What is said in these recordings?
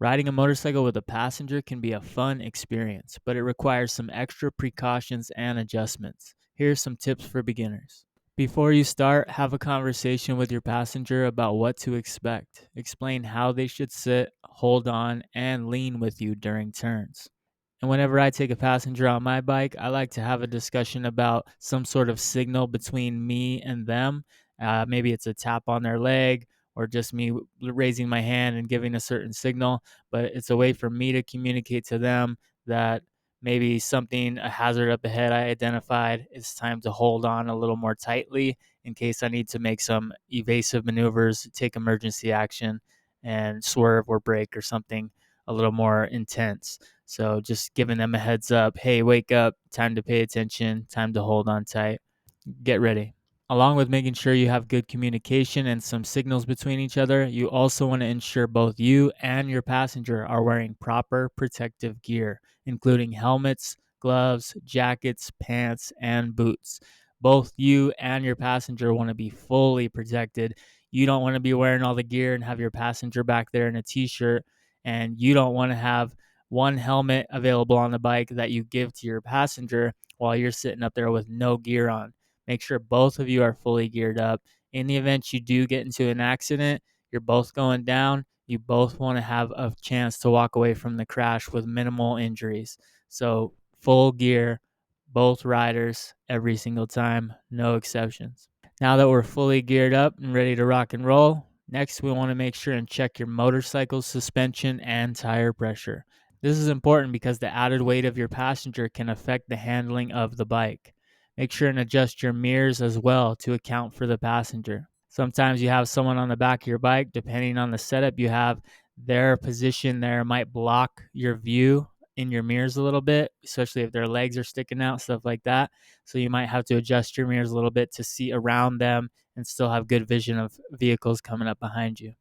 Riding a motorcycle with a passenger can be a fun experience, but it requires some extra precautions and adjustments. Here's some tips for beginners. Before you start, have a conversation with your passenger about what to expect. Explain how they should sit, hold on, and lean with you during turns. And whenever I take a passenger on my bike, I like to have a discussion about some sort of signal between me and them. Maybe it's a tap on their leg or just me raising my hand and giving a certain signal, but it's a way for me to communicate to them that maybe something, a hazard up ahead I identified, it's time to hold on a little more tightly in case I need to make some evasive maneuvers, take emergency action, and swerve or brake or something a little more intense. So just giving them a heads up, hey, wake up, time to pay attention, time to hold on tight, get ready. Along with making sure you have good communication and some signals between each other, you also want to ensure both you and your passenger are wearing proper protective gear, including helmets, gloves, jackets, pants, and boots. Both you and your passenger want to be fully protected. You don't want to be wearing all the gear and have your passenger back there in a t-shirt, and you don't want to have one helmet available on the bike that you give to your passenger while you're sitting up there with no gear on. Make sure both of you are fully geared up. In the event you do get into an accident, you're both going down. You both want to have a chance to walk away from the crash with minimal injuries. So, full gear, both riders, every single time, no exceptions. Now that we're fully geared up and ready to rock and roll, next we want to make sure and check your motorcycle's suspension and tire pressure. This is important because the added weight of your passenger can affect the handling of the bike. Make sure and adjust your mirrors as well to account for the passenger. Sometimes you have someone on the back of your bike, depending on the setup you have, their position there might block your view in your mirrors a little bit, especially if their legs are sticking out, stuff like that. So you might have to adjust your mirrors a little bit to see around them and still have good vision of vehicles coming up behind you.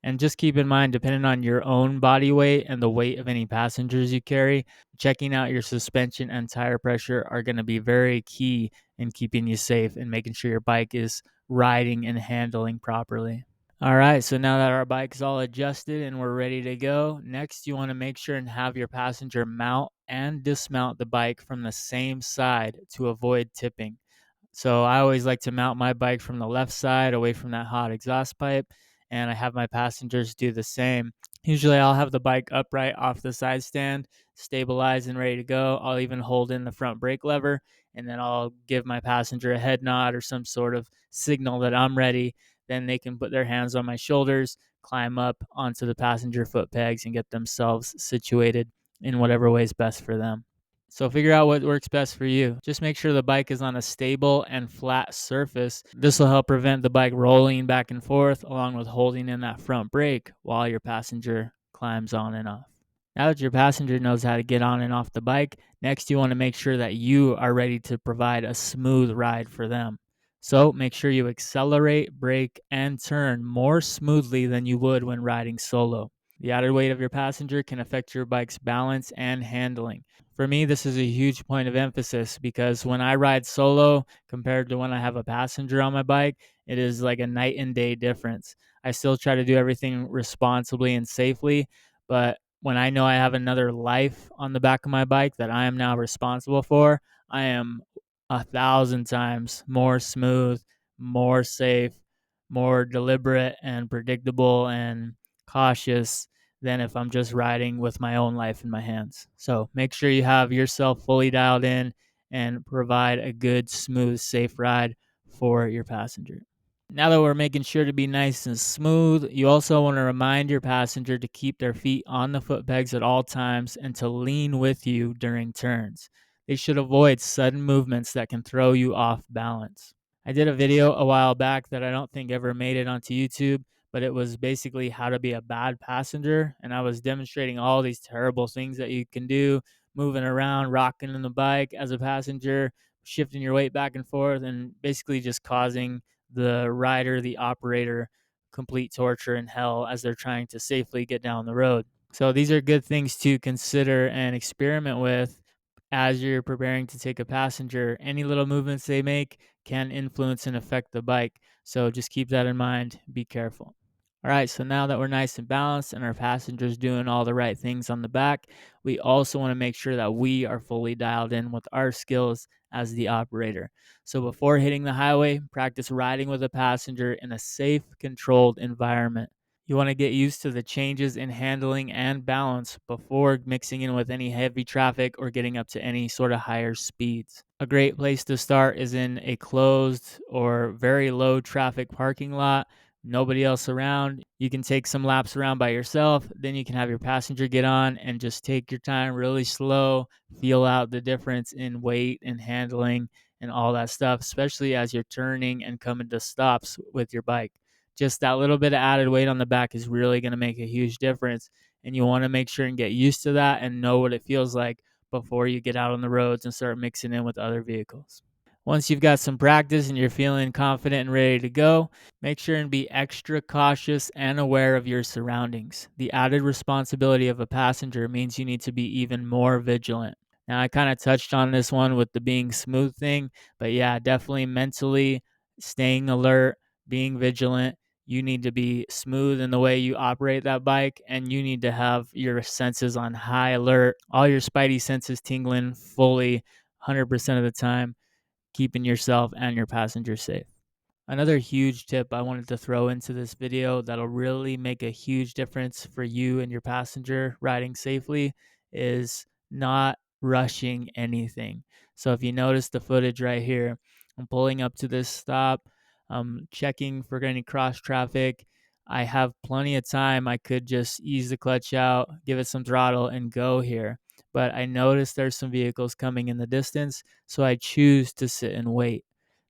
And just keep in mind, depending on your own body weight and the weight of any passengers you carry, checking out your suspension and tire pressure are going to be very key in keeping you safe and making sure your bike is riding and handling properly. All right, so now that our bike is all adjusted and we're ready to go, next you want to make sure and have your passenger mount and dismount the bike from the same side to avoid tipping. So I always like to mount my bike from the left side away from that hot exhaust pipe, and I have my passengers do the same. Usually I'll have the bike upright off the side stand, stabilized and ready to go. I'll even hold in the front brake lever, and then I'll give my passenger a head nod or some sort of signal that I'm ready. Then they can put their hands on my shoulders, climb up onto the passenger foot pegs, and get themselves situated in whatever way is best for them. So figure out what works best for you. Just make sure the bike is on a stable and flat surface. This will help prevent the bike rolling back and forth, along with holding in that front brake while your passenger climbs on and off. Now that your passenger knows how to get on and off the bike, next you want to make sure that you are ready to provide a smooth ride for them. So make sure you accelerate, brake, and turn more smoothly than you would when riding solo. The added weight of your passenger can affect your bike's balance and handling. For me, this is a huge point of emphasis because when I ride solo compared to when I have a passenger on my bike, it is like a night and day difference. I still try to do everything responsibly and safely, but when I know I have another life on the back of my bike that I am now responsible for, I am 1,000 times more smooth, more safe, more deliberate and predictable and cautious than if I'm just riding with my own life in my hands. So make sure you have yourself fully dialed in and provide a good, smooth, safe ride for your passenger. Now that we're making sure to be nice and smooth, you also want to remind your passenger to keep their feet on the foot pegs at all times and to lean with you during turns. They should avoid sudden movements that can throw you off balance. I did a video a while back that I don't think ever made it onto YouTube, but it was basically how to be a bad passenger. And I was demonstrating all these terrible things that you can do, moving around, rocking in the bike as a passenger, shifting your weight back and forth, and basically just causing the rider, the operator, complete torture and hell as they're trying to safely get down the road. So these are good things to consider and experiment with as you're preparing to take a passenger. Any little movements they make can influence and affect the bike. So just keep that in mind. Be careful. All right, so now that we're nice and balanced and our passenger's doing all the right things on the back, we also want to make sure that we are fully dialed in with our skills as the operator. So before hitting the highway, practice riding with a passenger in a safe, controlled environment. You want to get used to the changes in handling and balance before mixing in with any heavy traffic or getting up to any sort of higher speeds. A great place to start is in a closed or very low traffic parking lot, nobody else around. You can take some laps around by yourself, then you can have your passenger get on and just take your time really slow, feel out the difference in weight and handling and all that stuff, especially as you're turning and coming to stops with your bike. Just that little bit of added weight on the back is really going to make a huge difference. And you want to make sure and get used to that and know what it feels like before you get out on the roads and start mixing in with other vehicles. Once you've got some practice and you're feeling confident and ready to go, make sure and be extra cautious and aware of your surroundings. The added responsibility of a passenger means you need to be even more vigilant. Now, I kind of touched on this one with the being smooth thing, but yeah, definitely mentally staying alert, being vigilant. You need to be smooth in the way you operate that bike, and you need to have your senses on high alert, all your spidey senses tingling fully 100% of the time, keeping yourself and your passengers safe. Another huge tip I wanted to throw into this video that'll really make a huge difference for you and your passenger riding safely is not rushing anything. So if you notice the footage right here, I'm pulling up to this stop, I'm checking for any cross traffic. I have plenty of time. I could just ease the clutch out, give it some throttle, and go here. But I notice there's some vehicles coming in the distance, so I choose to sit and wait.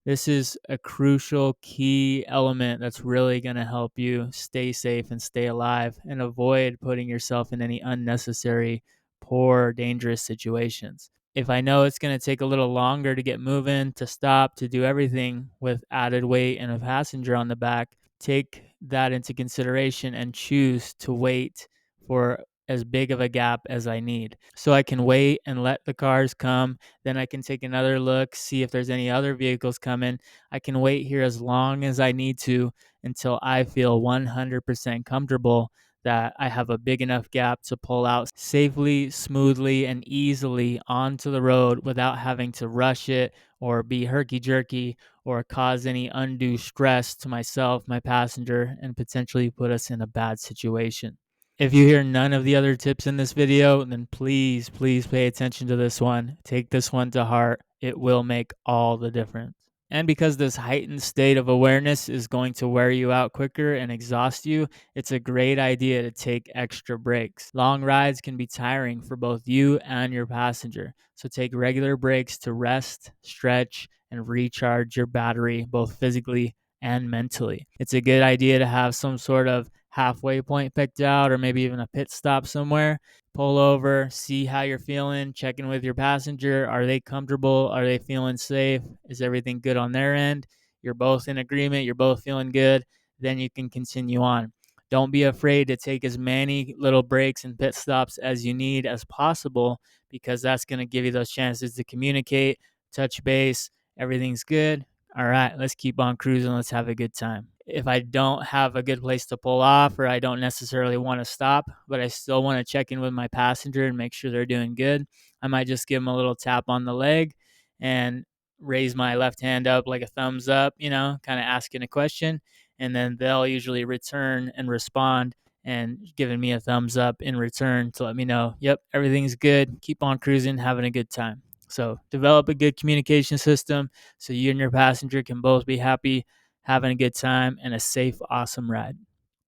This is a crucial key element that's really going to help you stay safe and stay alive and avoid putting yourself in any unnecessary, poor, dangerous situations. If I know it's going to take a little longer to get moving, to stop, to do everything with added weight and a passenger on the back, take that into consideration and choose to wait for as big of a gap as I need. So I can wait and let the cars come. Then I can take another look, see if there's any other vehicles coming. I can wait here as long as I need to until I feel 100% comfortable that I have a big enough gap to pull out safely, smoothly, and easily onto the road without having to rush it or be herky jerky or cause any undue stress to myself, my passenger, and potentially put us in a bad situation. If you hear none of the other tips in this video, then please, please pay attention to this one. Take this one to heart. It will make all the difference. And because this heightened state of awareness is going to wear you out quicker and exhaust you, it's a great idea to take extra breaks. Long rides can be tiring for both you and your passenger, so take regular breaks to rest, stretch, and recharge your battery both physically and mentally. It's a good idea to have some sort of halfway point picked out or maybe even a pit stop somewhere. Pull over, see how you're feeling, check in with your passenger. Are they comfortable? Are they feeling safe? Is everything good on their end? You're both in agreement, you're both feeling good, then you can continue on. Don't be afraid to take as many little breaks and pit stops as you need as possible, because that's going to give you those chances to communicate, touch base, everything's good. All right, let's keep on cruising. Let's have a good time. If I don't have a good place to pull off or I don't necessarily want to stop, but I still want to check in with my passenger and make sure they're doing good, I might just give them a little tap on the leg and raise my left hand up like a thumbs up, kind of asking a question. And then they'll usually return and respond and giving me a thumbs up in return to let me know, yep, everything's good. Keep on cruising, having a good time. So develop a good communication system so you and your passenger can both be happy, having a good time, and a safe, awesome ride.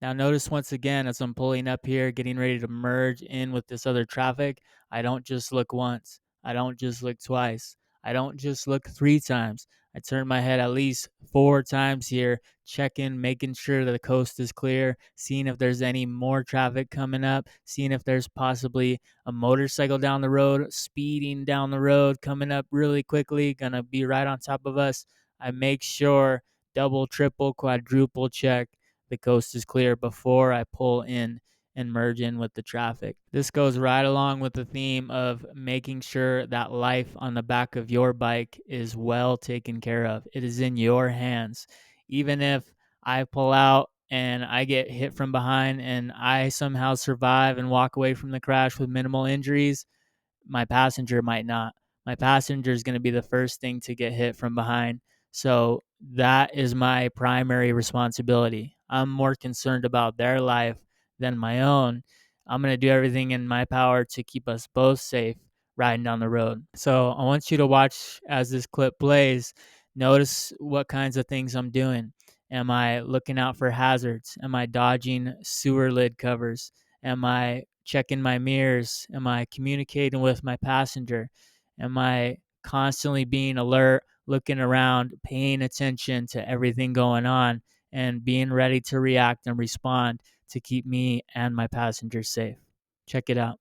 Now, notice once again as I'm pulling up here, getting ready to merge in with this other traffic, I don't just look once. I don't just look twice. I don't just look 3 times. I turn my head at least 4 times here, checking, making sure that the coast is clear, seeing if there's any more traffic coming up, seeing if there's possibly a motorcycle down the road, speeding down the road, coming up really quickly, gonna be right on top of us. I make sure, double, triple, quadruple check the coast is clear before I pull in and merge in with the traffic. This goes right along with the theme of making sure that life on the back of your bike is well taken care of. It is in your hands. Even if I pull out and I get hit from behind and I somehow survive and walk away from the crash with minimal injuries, my passenger might not. My passenger is going to be the first thing to get hit from behind. So that is my primary responsibility. I'm more concerned about their life than my own. I'm going to do everything in my power to keep us both safe riding down the road. So I want you to watch as this clip plays. Notice what kinds of things I'm doing. Am I looking out for hazards? Am I dodging sewer lid covers? Am I checking my mirrors? Am I communicating with my passenger? Am I constantly being alert, looking around, paying attention to everything going on, and being ready to react and respond to keep me and my passenger safe? Check it out.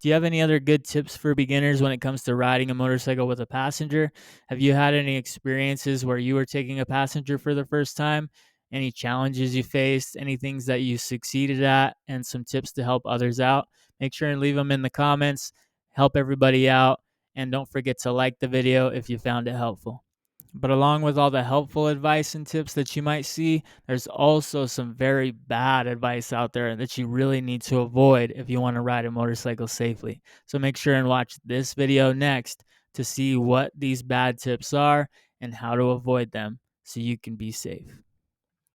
Do you have any other good tips for beginners when it comes to riding a motorcycle with a passenger? Have you had any experiences where you were taking a passenger for the first time? Any challenges you faced? Any things that you succeeded at? And some tips to help others out? Make sure and leave them in the comments. Help everybody out. And don't forget to like the video if you found it helpful. But along with all the helpful advice and tips that you might see, there's also some very bad advice out there that you really need to avoid if you want to ride a motorcycle safely. So make sure and watch this video next to see what these bad tips are and how to avoid them so you can be safe.